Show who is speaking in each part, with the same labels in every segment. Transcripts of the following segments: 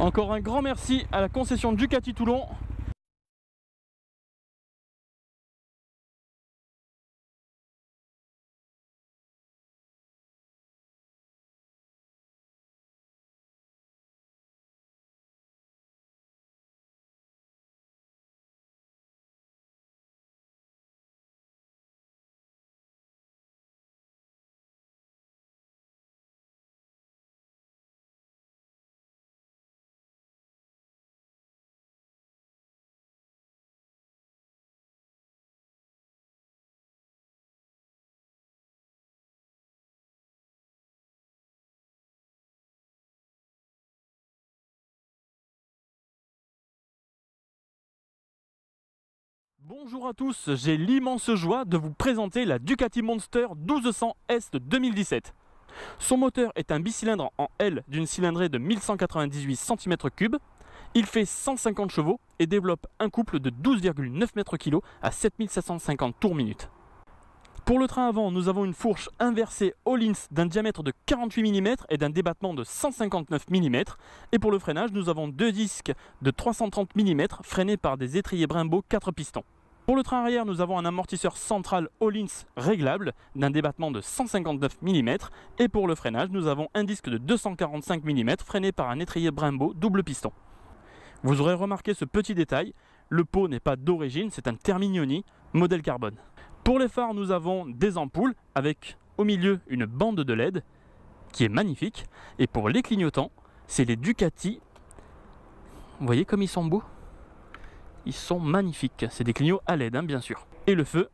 Speaker 1: Encore un grand merci à la concession Ducati Toulon. Bonjour à tous, j'ai l'immense joie de vous présenter la Ducati Monster 1200 S de 2017. Son moteur est un bicylindre en L d'une cylindrée de 1198 cm3. Il fait 150 chevaux et développe un couple de 12,9 m/kg à 7750 tours minute. Pour le train avant, nous avons une fourche inversée Öhlins d'un diamètre de 48 mm et d'un débattement de 159 mm. Et pour le freinage, nous avons deux disques de 330 mm freinés par des étriers Brembo 4 pistons. Pour le train arrière, nous avons un amortisseur central Öhlins réglable d'un débattement de 159 mm. Et pour le freinage, nous avons un disque de 245 mm freiné par un étrier Brembo double piston. Vous aurez remarqué ce petit détail, le pot n'est pas d'origine, c'est un Terminioni modèle carbone. Pour les phares, nous avons des ampoules avec au milieu une bande de LED qui est magnifique. Et pour les clignotants, c'est les Ducati. Vous voyez comme ils sont beaux? Ils sont magnifiques. C'est des clignots à LED, hein, bien sûr. Et le feu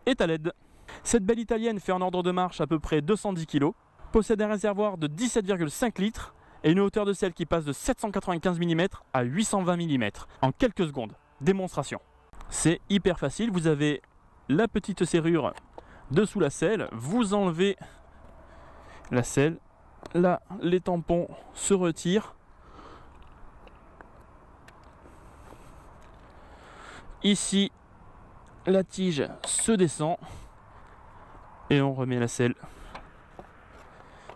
Speaker 1: est à LED. Cette belle italienne fait en ordre de marche à peu près 210 kg, possède un réservoir de 17,5 litres et une hauteur de selle qui passe de 795 mm à 820 mm en quelques secondes. Démonstration. C'est hyper facile. Vous avez la petite serrure dessous la selle. Vous enlevez la selle. Là, les tampons se retirent. Ici, la tige se descend et on remet la selle.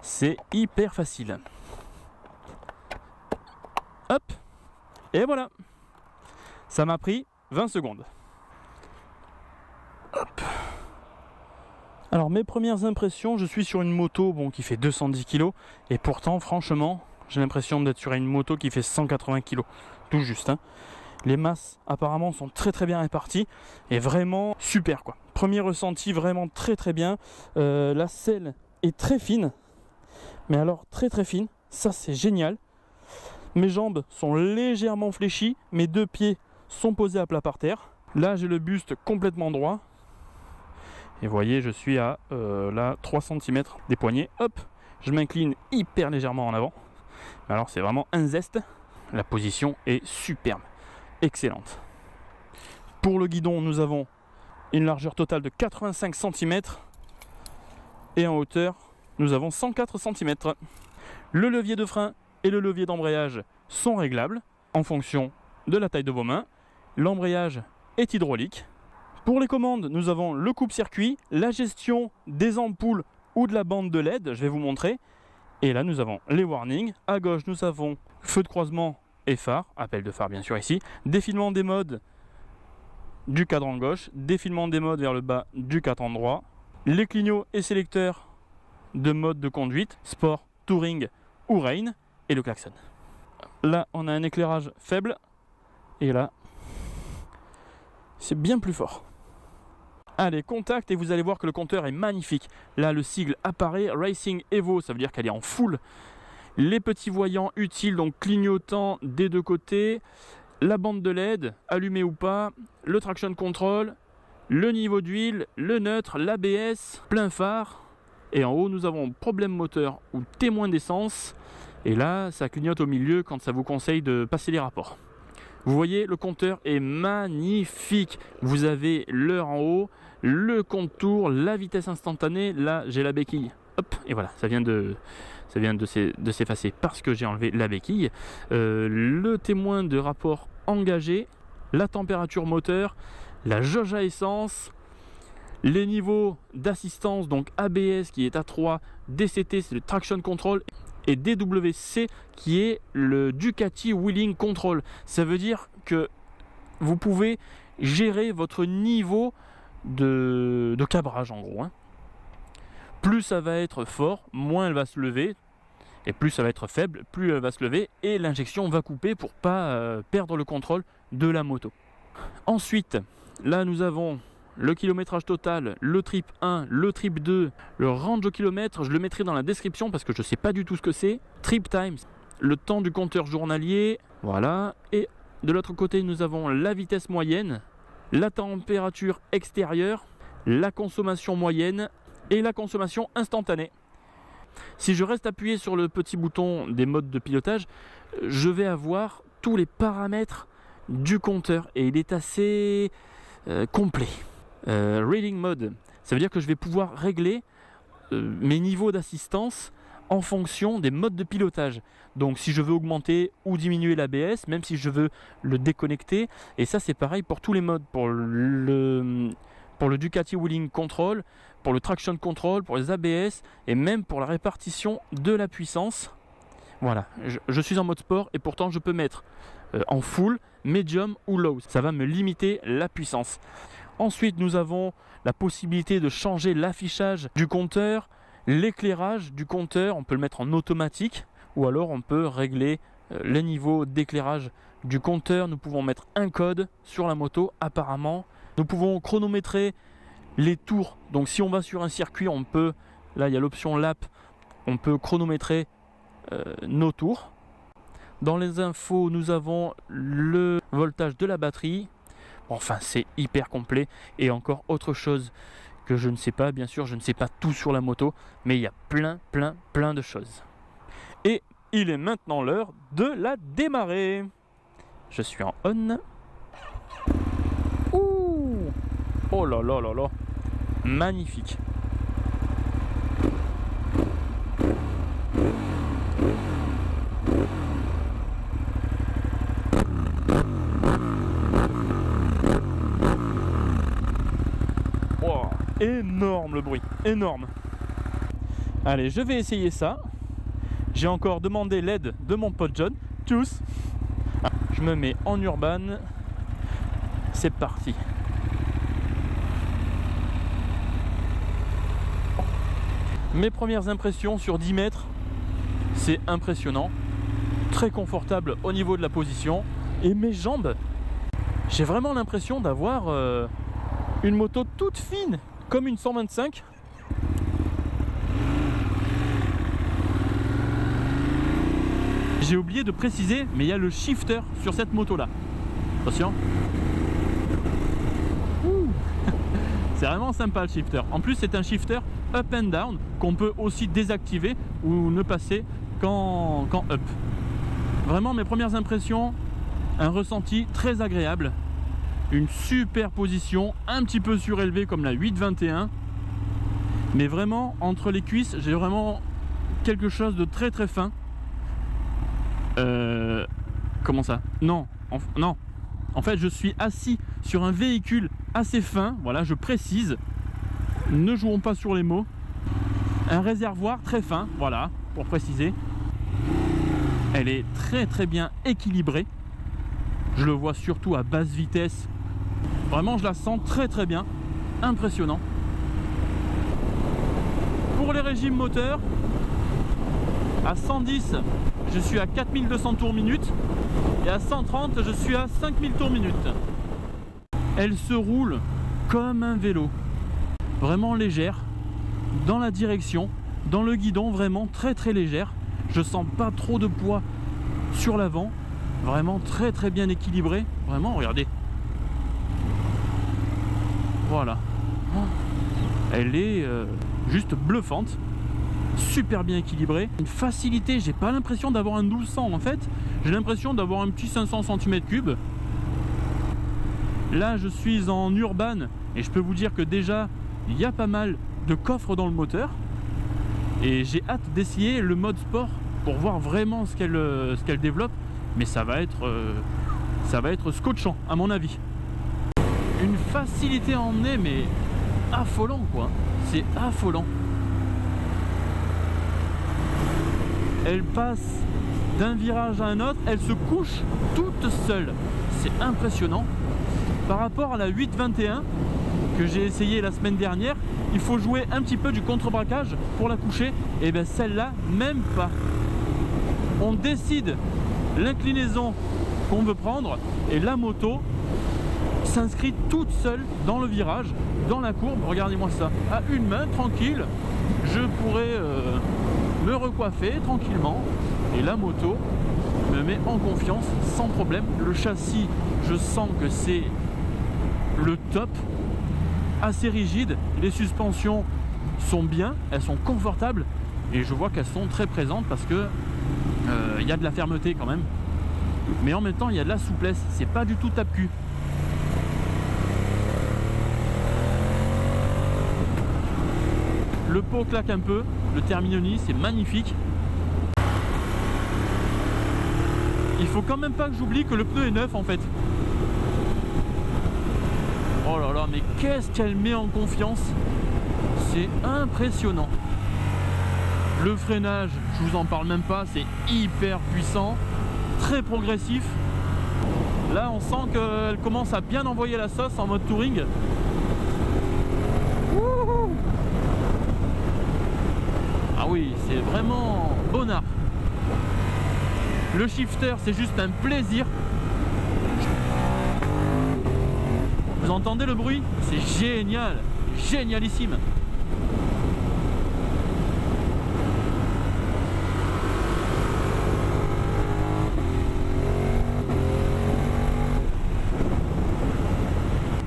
Speaker 1: C'est hyper facile. Hop, et voilà. Ça m'a pris 20 secondes. Hop. Alors mes premières impressions, je suis sur une moto qui fait 210 kg et pourtant franchement, j'ai l'impression d'être sur une moto qui fait 180 kg. Tout juste, hein. Les masses apparemment sont très bien réparties et vraiment super quoi. Premier ressenti vraiment très bien. La selle est très fine, mais alors très fine, ça c'est génial. Mes jambes sont légèrement fléchies, mes deux pieds sont posés à plat par terre. Là j'ai le buste complètement droit. Et vous voyez, je suis à là 3 cm des poignets. Hop, je m'incline hyper légèrement en avant. Alors c'est vraiment un zeste. La position est superbe. Excellente. Pour le guidon, nous avons une largeur totale de 85 cm et en hauteur, nous avons 104 cm. Le levier de frein et le levier d'embrayage sont réglables en fonction de la taille de vos mains. L'embrayage est hydraulique. Pour les commandes, nous avons le coupe-circuit, la gestion des ampoules ou de la bande de LED, je vais vous montrer. Et là, nous avons les warnings. À gauche, nous avons feu de croisement et phare, appel de phare bien sûr ici, défilement des modes du cadran gauche, défilement des modes vers le bas du cadran droit, les clignots et sélecteurs de mode de conduite, sport, touring ou rain, et le klaxon. Là on a un éclairage faible, et là c'est bien plus fort. Allez, contact et vous allez voir que le compteur est magnifique. Là le sigle apparaît, Racing Evo, ça veut dire qu'elle est en full. Les petits voyants utiles, donc clignotants des deux côtés, la bande de LED, allumée ou pas, le traction control, le niveau d'huile, le neutre, l'ABS, plein phare. Et en haut, nous avons problème moteur ou témoin d'essence. Et là, ça clignote au milieu quand ça vous conseille de passer les rapports. Vous voyez, le compteur est magnifique. Vous avez l'heure en haut, le contour, la vitesse instantanée. Là, j'ai la béquille. Hop, et voilà, ça vient de s'effacer parce que j'ai enlevé la béquille. Le témoin de rapport engagé, la température moteur, la jauge à essence, les niveaux d'assistance, donc ABS qui est à 3, DCT c'est le traction control, et DWC qui est le Ducati Wheeling Control. Ça veut dire que vous pouvez gérer votre niveau de cabrage en gros. Plus ça va être fort, moins elle va se lever. Et plus ça va être faible, plus elle va se lever. Et l'injection va couper pour pas perdre le contrôle de la moto. Ensuite, là nous avons le kilométrage total, le trip 1, le trip 2, le range au kilomètre, je le mettrai dans la description parce que je ne sais pas du tout ce que c'est. Trip times, le temps du compteur journalier, voilà. Et de l'autre côté, nous avons la vitesse moyenne, la température extérieure, la consommation moyenne et la consommation instantanée. Si je reste appuyé sur le petit bouton des modes de pilotage, je vais avoir tous les paramètres du compteur et il est assez complet. Reading mode, ça veut dire que je vais pouvoir régler mes niveaux d'assistance en fonction des modes de pilotage. Donc si je veux augmenter ou diminuer l'ABS, même si je veux le déconnecter, et ça c'est pareil pour tous les modes, pour le Ducati Wheeling Control, pour le Traction Control, pour les ABS et même pour la répartition de la puissance. Voilà, je suis en mode sport et pourtant je peux mettre en full, medium ou low. Ça va me limiter la puissance. Ensuite, nous avons la possibilité de changer l'affichage du compteur, l'éclairage du compteur, on peut le mettre en automatique ou alors on peut régler les niveaux d'éclairage du compteur. Nous pouvons mettre un code sur la moto apparemment. Nous pouvons chronométrer les tours. Donc si on va sur un circuit, on peut, là il y a l'option lap, on peut chronométrer nos tours. Dans les infos, nous avons le voltage de la batterie. Enfin, c'est hyper complet. Et encore autre chose que je ne sais pas, bien sûr, je ne sais pas tout sur la moto, mais il y a plein de choses. Et il est maintenant l'heure de la démarrer. Je suis en on. Ouh! Oh là là là là! Magnifique! Énorme le bruit, énorme. Allez, je vais essayer ça. J'ai encore demandé l'aide de mon pote John. Tchuss. Je me mets en urban. C'est parti. Mes premières impressions sur 10 mètres, c'est impressionnant. Très confortable au niveau de la position. Et mes jambes, j'ai vraiment l'impression d'avoir une moto toute fine. Comme une 125. J'ai oublié de préciser, mais il y a le shifter sur cette moto là. Attention. C'est vraiment sympa le shifter. En plus c'est un shifter up and down qu'on peut aussi désactiver ou ne passer qu'en up. Vraiment mes premières impressions, un ressenti très agréable. Une super position, un petit peu surélevée comme la 821, mais vraiment entre les cuisses j'ai vraiment quelque chose de très fin. Comment ça? Non, non. En fait je suis assis sur un véhicule assez fin, voilà, je précise, ne jouons pas sur les mots. Un réservoir très fin, voilà, pour préciser. Elle est très bien équilibrée. Je le vois surtout à basse vitesse. Vraiment, je la sens très bien. Impressionnant. Pour les régimes moteurs, à 110, je suis à 4200 tours minute. Et à 130, je suis à 5000 tours minute. Elle se roule comme un vélo. Vraiment légère. Dans la direction, dans le guidon, vraiment très légère. Je sens pas trop de poids sur l'avant. Vraiment très bien équilibré. Vraiment, regardez. Voilà. Elle est juste bluffante. Super bien équilibrée. Une facilité. J'ai pas l'impression d'avoir un 1200 en fait. J'ai l'impression d'avoir un petit 500 cm3. Là, je suis en urban. Et je peux vous dire que déjà, il y a pas mal de coffres dans le moteur. Et j'ai hâte d'essayer le mode sport pour voir vraiment ce qu'elle développe. Mais ça va être scotchant à mon avis. Une facilité à emmener, mais affolant quoi. C'est affolant. elle passe d'un virage à un autre, elle se couche toute seule. C'est impressionnant. Par rapport à la 821 que j'ai essayé la semaine dernière, il faut jouer un petit peu du contre-braquage pour la coucher. Et bien celle-là, même pas. On décide l'inclinaison qu'on veut prendre et la moto s'inscrit toute seule dans le virage, dans la courbe. Regardez-moi ça, à une main, tranquille, je pourrais me recoiffer tranquillement et la moto me met en confiance sans problème. Le châssis, je sens que c'est le top, assez rigide, les suspensions sont bien, elles sont confortables et je vois qu'elles sont très présentes parce que il y a de la fermeté quand même, mais en même temps il y a de la souplesse, c'est pas du tout tape-cul. Le pot claque un peu, le Terminoni c'est magnifique. Il faut quand même pas que j'oublie que le pneu est neuf en fait. Oh là là, mais qu'est-ce qu'elle met en confiance, c'est impressionnant. Le freinage, je vous en parle même pas, c'est hyper puissant, très progressif. Là on sent qu'elle commence à bien envoyer la sauce en mode touring. Ah oui, c'est vraiment bonnard. Le shifter, c'est juste un plaisir. Vous entendez le bruit? C'est génial, génialissime.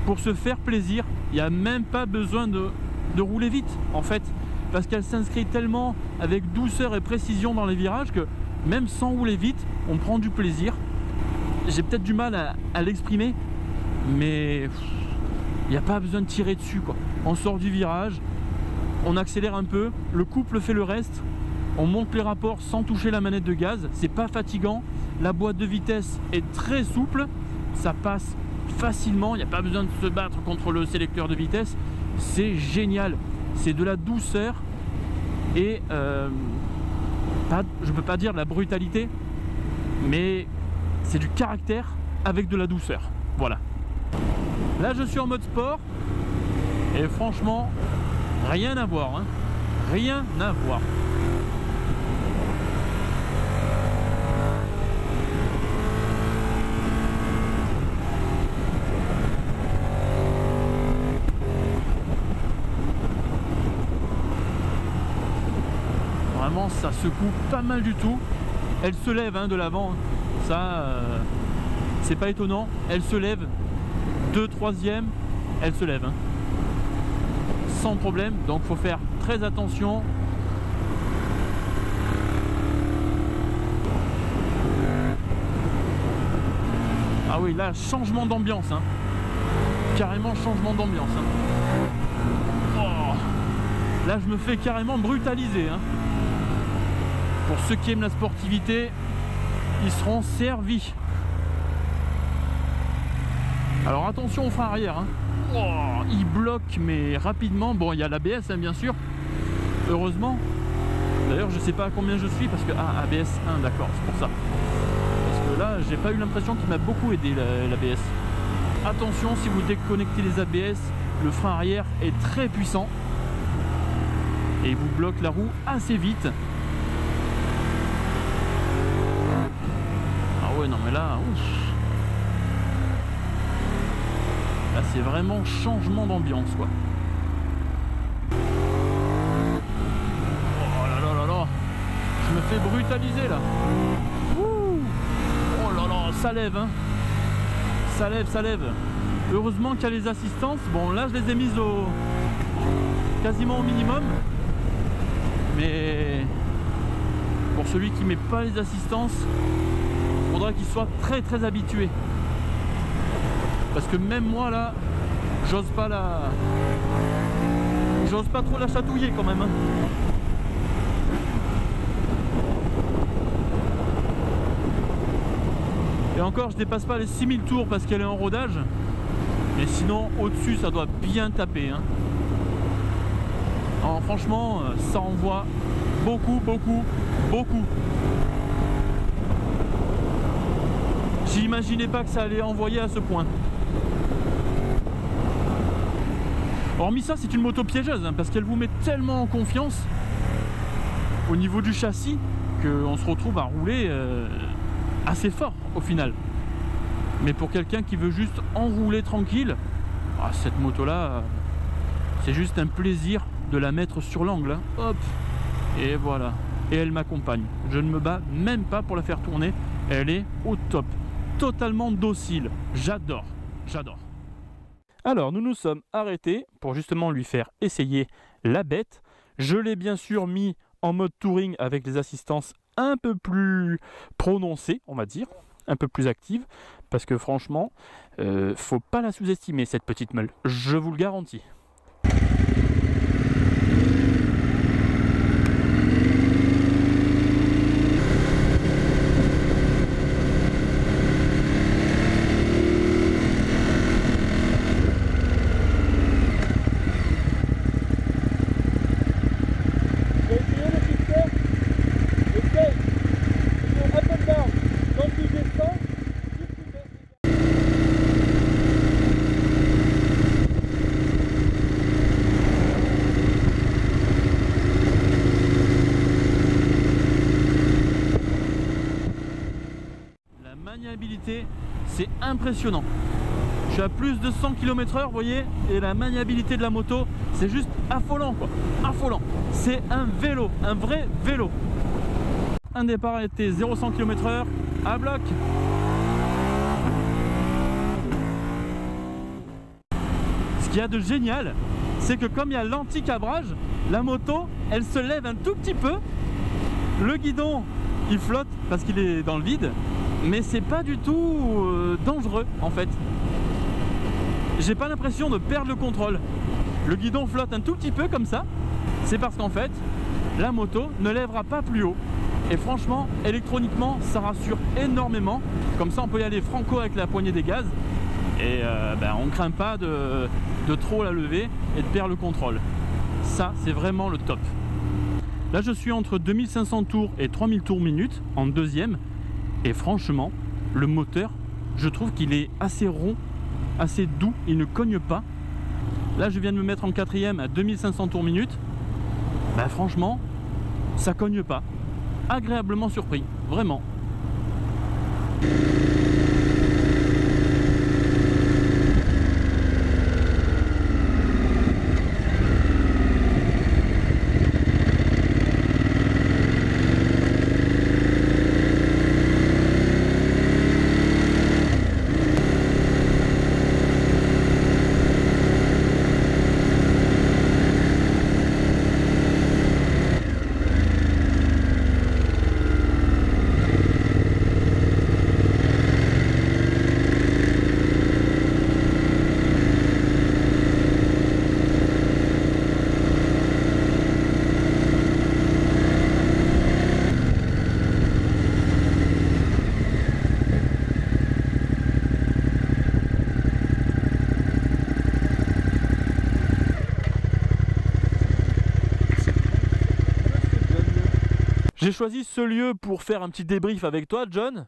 Speaker 1: Pour se faire plaisir, il n'y a même pas besoin de rouler vite en fait, parce qu'elle s'inscrit tellement avec douceur et précision dans les virages que même sans rouler vite, on prend du plaisir. J'ai peut-être du mal à l'exprimer, mais il n'y a pas besoin de tirer dessus quoi. On sort du virage, on accélère un peu, le couple fait le reste, on monte les rapports sans toucher la manette de gaz, c'est pas fatigant, la boîte de vitesse est très souple, ça passe facilement, il n'y a pas besoin de se battre contre le sélecteur de vitesse, c'est génial, c'est de la douceur et je peux pas dire de la brutalité, mais c'est du caractère avec de la douceur, voilà. Là je suis en mode sport et franchement rien à voir, hein. Rien à voir. Vraiment ça secoue pas mal du tout. Elle se lève hein, de l'avant, ça c'est pas étonnant, elle se lève. 2/3, elle se lève hein. Sans problème, donc faut faire très attention. Ah oui, là changement d'ambiance hein. Carrément changement d'ambiance hein. Oh, là je me fais carrément brutaliser hein. Pour ceux qui aiment la sportivité, ils seront servis. Alors attention au frein arrière hein. Oh, il bloque mais rapidement. Bon, il y a l'ABS hein, bien sûr, heureusement. D'ailleurs je sais pas à combien je suis parce que ABS 1, d'accord, c'est pour ça. Parce que là j'ai pas eu l'impression qu'il m'a beaucoup aidé l'ABS. Attention, si vous déconnectez les ABS, le frein arrière est très puissant et il vous bloque la roue assez vite. Ah ouais, non mais là ouf. Là c'est vraiment changement d'ambiance quoi. Oh là là là là, je me fais brutaliser là. Ouh. Oh là là, ça lève hein. Ça lève, ça lève. Heureusement qu'il y a les assistances. Bon là je les ai mises quasiment au minimum. Mais pour celui qui met pas les assistances, il faudra qu'il soit très très habitué. Parce que même moi là, j'ose pas trop la chatouiller quand même hein. Et encore je dépasse pas les 6000 tours parce qu'elle est en rodage. Mais sinon au dessus ça doit bien taper hein. Alors, franchement ça envoie Beaucoup, beaucoup, beaucoup. J'imaginais pas que ça allait envoyer à ce point. Hormis ça, c'est une moto piégeuse, hein, parce qu'elle vous met tellement en confiance au niveau du châssis qu'on se retrouve à rouler assez fort au final. Mais pour quelqu'un qui veut juste enrouler tranquille, cette moto là, c'est juste un plaisir de la mettre sur l'angle. Hein. Hop, et voilà. Et elle m'accompagne. Je ne me bats même pas pour la faire tourner. Elle est au top. Totalement docile. J'adore. J'adore. Alors, nous nous sommes arrêtés pour justement lui faire essayer la bête. Je l'ai bien sûr mis en mode touring avec des assistances un peu plus prononcées, on va dire, un peu plus actives, parce que franchement, faut pas la sous-estimer cette petite meule, je vous le garantis. C'est impressionnant. Je suis à plus de 100 km/h, vous voyez, et la maniabilité de la moto, c'est juste affolant, quoi. Affolant. C'est un vélo, un vrai vélo. Un départ a été 0-100 km/h à bloc. Ce qu'il y a de génial, c'est que comme il y a l'anti-cabrage, la moto, elle se lève un tout petit peu. Le guidon, il flotte parce qu'il est dans le vide. Mais c'est pas du tout dangereux en fait. J'ai pas l'impression de perdre le contrôle. Le guidon flotte un tout petit peu comme ça. C'est parce qu'en fait, la moto ne lèvera pas plus haut. Et franchement, électroniquement, ça rassure énormément. Comme ça, on peut y aller franco avec la poignée des gaz. Et on ne craint pas de trop la lever et de perdre le contrôle. Ça, c'est vraiment le top. Là, je suis entre 2500 tours et 3000 tours minute en deuxième. Et franchement, le moteur, je trouve qu'il est assez rond, assez doux, il ne cogne pas. Là, je viens de me mettre en quatrième à 2500 tours minute. Franchement, ça cogne pas. Agréablement surpris, vraiment. J'ai choisi ce lieu pour faire un petit débrief avec toi, John.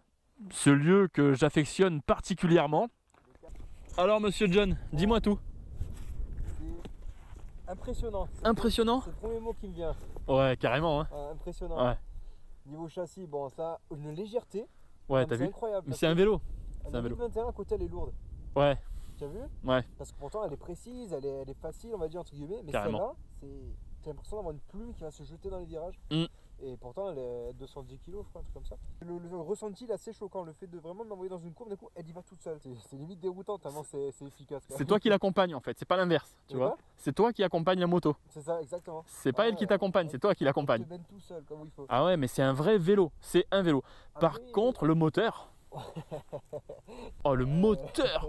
Speaker 1: Ce lieu que j'affectionne particulièrement. Alors, monsieur John, dis-moi tout.
Speaker 2: C'est impressionnant.
Speaker 1: Impressionnant ?
Speaker 2: C'est le premier mot qui me vient.
Speaker 1: Ouais, carrément. Hein.
Speaker 2: Impressionnant.
Speaker 1: Ouais.
Speaker 2: Niveau châssis, bon, ça, une légèreté.
Speaker 1: Ouais, t'as vu ?
Speaker 2: Incroyable.
Speaker 1: Mais c'est un vélo.
Speaker 2: C'est un vélo. 2021, à côté, elle est lourde.
Speaker 1: Ouais.
Speaker 2: Tu as vu ?
Speaker 1: Ouais.
Speaker 2: Parce que pourtant, elle est précise, elle est facile, on va dire, entre guillemets. Mais
Speaker 1: carrément.
Speaker 2: celle-là, t'as l'impression d'avoir une plume qui va se jeter dans les virages. Et pourtant, elle est 210 kg, je crois, un truc comme ça. Le ressenti, là, c'est choquant. Le fait de vraiment m'envoyer dans une courbe, d'un coup, elle y va toute seule. C'est limite déroutant, tellement c'est efficace.
Speaker 1: C'est toi qui l'accompagne, en fait. C'est pas l'inverse, tu vois. C'est toi qui accompagne la moto.
Speaker 2: C'est ça, exactement.
Speaker 1: C'est pas elle qui t'accompagne, c'est toi qui l'accompagne.
Speaker 2: Tu te mènes tout seul, comme il faut.
Speaker 1: Ah ouais, mais c'est un vrai vélo. C'est un vélo. Par contre, le moteur... Oh, le moteur!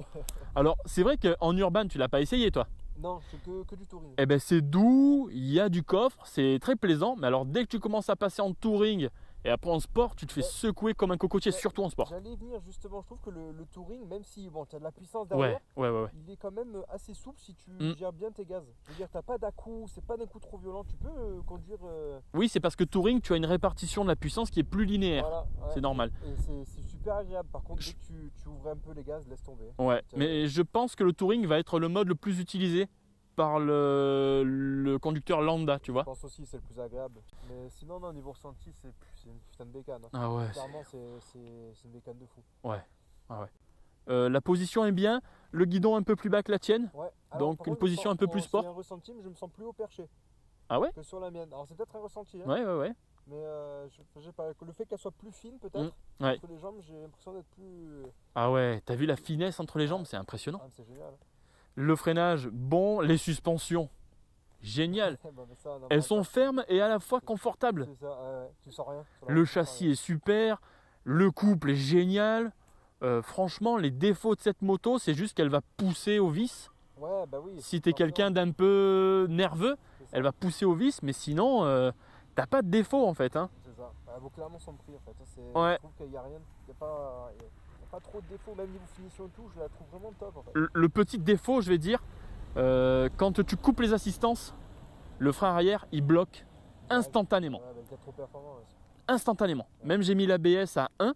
Speaker 1: Alors, c'est vrai qu'en urbain, tu l'as pas essayé, toi?
Speaker 2: Non, c'est que du touring.
Speaker 1: Eh ben, c'est doux, il y a du coffre, c'est très plaisant. Mais alors, dès que tu commences à passer en touring Et après en sport, tu te fais secouer comme un cocotier, surtout en sport.
Speaker 2: J'allais venir justement, je trouve que le touring, même si bon, tu as de la puissance derrière, il est quand même assez souple si tu gères bien tes gaz. Je veux dire, tu n'as pas d'à-coup, c'est pas d'un coup trop violent, tu peux conduire.
Speaker 1: Oui, c'est parce que touring, tu as une répartition de la puissance qui est plus linéaire. Voilà, c'est normal.
Speaker 2: Et c'est super agréable. Par contre, dès que tu ouvres un peu les gaz, laisse tomber.
Speaker 1: Ouais, mais je pense que le touring va être le mode le plus utilisé par le conducteur lambda, tu vois.
Speaker 2: Je pense aussi c'est le plus agréable. Mais sinon, non, niveau ressenti, c'est une putain de bécane. Hein.
Speaker 1: Ah ouais.
Speaker 2: Clairement, c'est une bécane de fou.
Speaker 1: Ouais. Ah ouais. La position est bien, le guidon un peu plus bas que la tienne.
Speaker 2: Ouais. Alors,
Speaker 1: donc une position un peu plus sport.
Speaker 2: C'est un ressenti, mais je me sens plus haut perché.
Speaker 1: Ah ouais?
Speaker 2: Que sur la mienne. Alors c'est peut-être un ressenti. Hein.
Speaker 1: Ouais.
Speaker 2: Mais je sais pas, le fait qu'elle soit plus fine peut-être, entre les jambes, j'ai l'impression d'être plus...
Speaker 1: Ah ouais, t'as vu la finesse entre les jambes, c'est impressionnant.
Speaker 2: Ah, c'est génial.
Speaker 1: Le freinage, bon, les suspensions, génial.
Speaker 2: Bon, ça,
Speaker 1: elles sont fermes et à la fois confortables.
Speaker 2: C'est ça, tu sens rien.
Speaker 1: Le châssis est super, le couple est génial. Franchement, les défauts de cette moto, c'est juste qu'elle va pousser au vis.
Speaker 2: Ouais, bah oui.
Speaker 1: Si t'es quelqu'un d'un peu nerveux, elle va pousser au vis, mais sinon, t'as pas de défaut en fait. Hein.
Speaker 2: C'est ça. Elle vaut clairement son prix en fait.
Speaker 1: Ouais.
Speaker 2: Je trouve qu'il n'y a rien, il n'y a pas trop de défauts, même niveau finition et tout, je la trouve vraiment top en fait.
Speaker 1: Le petit défaut, je vais dire, quand tu coupes les assistances, le frein arrière, il bloque instantanément.
Speaker 2: Ouais, il est trop performant. Ouais.
Speaker 1: Instantanément. Ouais. Même j'ai mis l'ABS à 1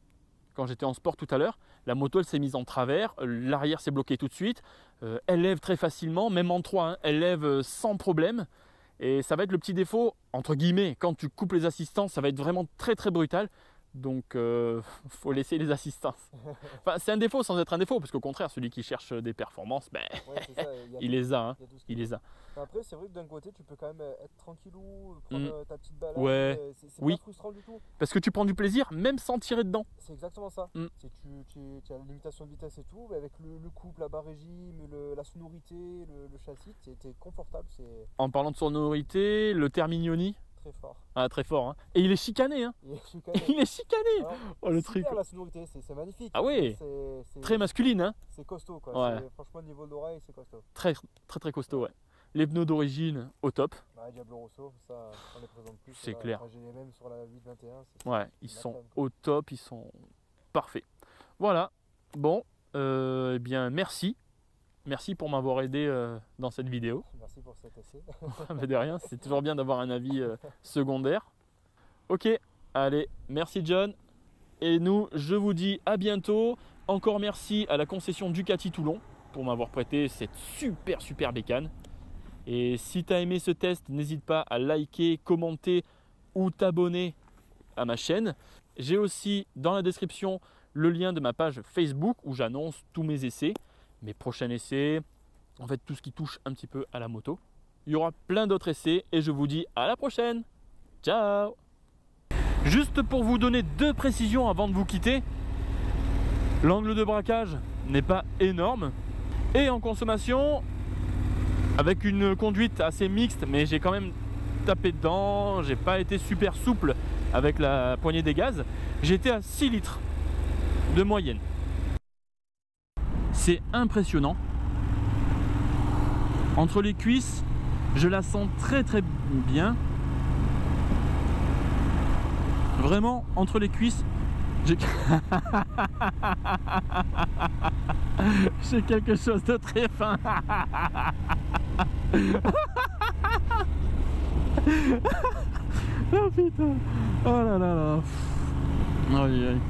Speaker 1: quand j'étais en sport tout à l'heure. La moto, elle s'est mise en travers, l'arrière s'est bloqué tout de suite. Elle lève très facilement, même en 3, hein, elle lève sans problème. Et ça va être le petit défaut, entre guillemets, quand tu coupes les assistances, ça va être vraiment très très brutal. Donc, faut laisser les assistances. Enfin, c'est un défaut sans être un défaut, parce qu'au contraire, celui qui cherche des performances, ben, il les a. Hein. Il les a.
Speaker 2: Après, c'est vrai que d'un côté, tu peux quand même être tranquillou, prendre ta petite balade.
Speaker 1: Ouais.
Speaker 2: C'est pas frustrant du tout.
Speaker 1: Parce que tu prends du plaisir, même sans tirer dedans.
Speaker 2: C'est exactement ça. Tu as la limitation de vitesse et tout, mais avec le couple, la barre régime, la sonorité, le châssis, tu es confortable.
Speaker 1: En parlant de sonorité, le Terminioni.
Speaker 2: Très fort.
Speaker 1: Ah, très fort. Hein. Et il est chicané. Hein. Il est chicané.
Speaker 2: Alors,
Speaker 1: oh, le truc.
Speaker 2: La sonorité, c'est magnifique.
Speaker 1: Ah oui.
Speaker 2: C'est
Speaker 1: très masculine. Hein.
Speaker 2: C'est costaud. Quoi.
Speaker 1: Ouais.
Speaker 2: Franchement, niveau d'oreille, c'est costaud.
Speaker 1: Très costaud, ouais. Les pneus d'origine, au top.
Speaker 2: Bah, Diablo Rosso, ça, on les présente plus.
Speaker 1: C'est clair.
Speaker 2: J'ai les mêmes sur la 821.
Speaker 1: Ouais, ils sont au top, ils sont parfaits. Voilà. Bon, eh bien, merci. Merci pour m'avoir aidé dans cette vidéo.
Speaker 2: Merci pour cet essai.
Speaker 1: Mais de rien, c'est toujours bien d'avoir un avis secondaire. Ok, allez, merci John. Et nous, je vous dis à bientôt. Encore merci à la concession Ducati Toulon pour m'avoir prêté cette super bécane. Et si tu as aimé ce test, n'hésite pas à liker, commenter ou t'abonner à ma chaîne. J'ai aussi dans la description le lien de ma page Facebook où j'annonce tous mes essais. Mes prochains essais, en fait tout ce qui touche un petit peu à la moto. Il y aura plein d'autres essais et je vous dis à la prochaine. Ciao. Juste pour vous donner 2 précisions avant de vous quitter, l'angle de braquage n'est pas énorme et en consommation, avec une conduite assez mixte, mais j'ai quand même tapé dedans, j'ai pas été super souple avec la poignée des gaz, j'étais à 6 litres de moyenne. C'est impressionnant. Entre les cuisses, je la sens très bien. Vraiment, entre les cuisses, j'ai quelque chose de très fin. Oh putain. Oh là là là. Aïe aïe.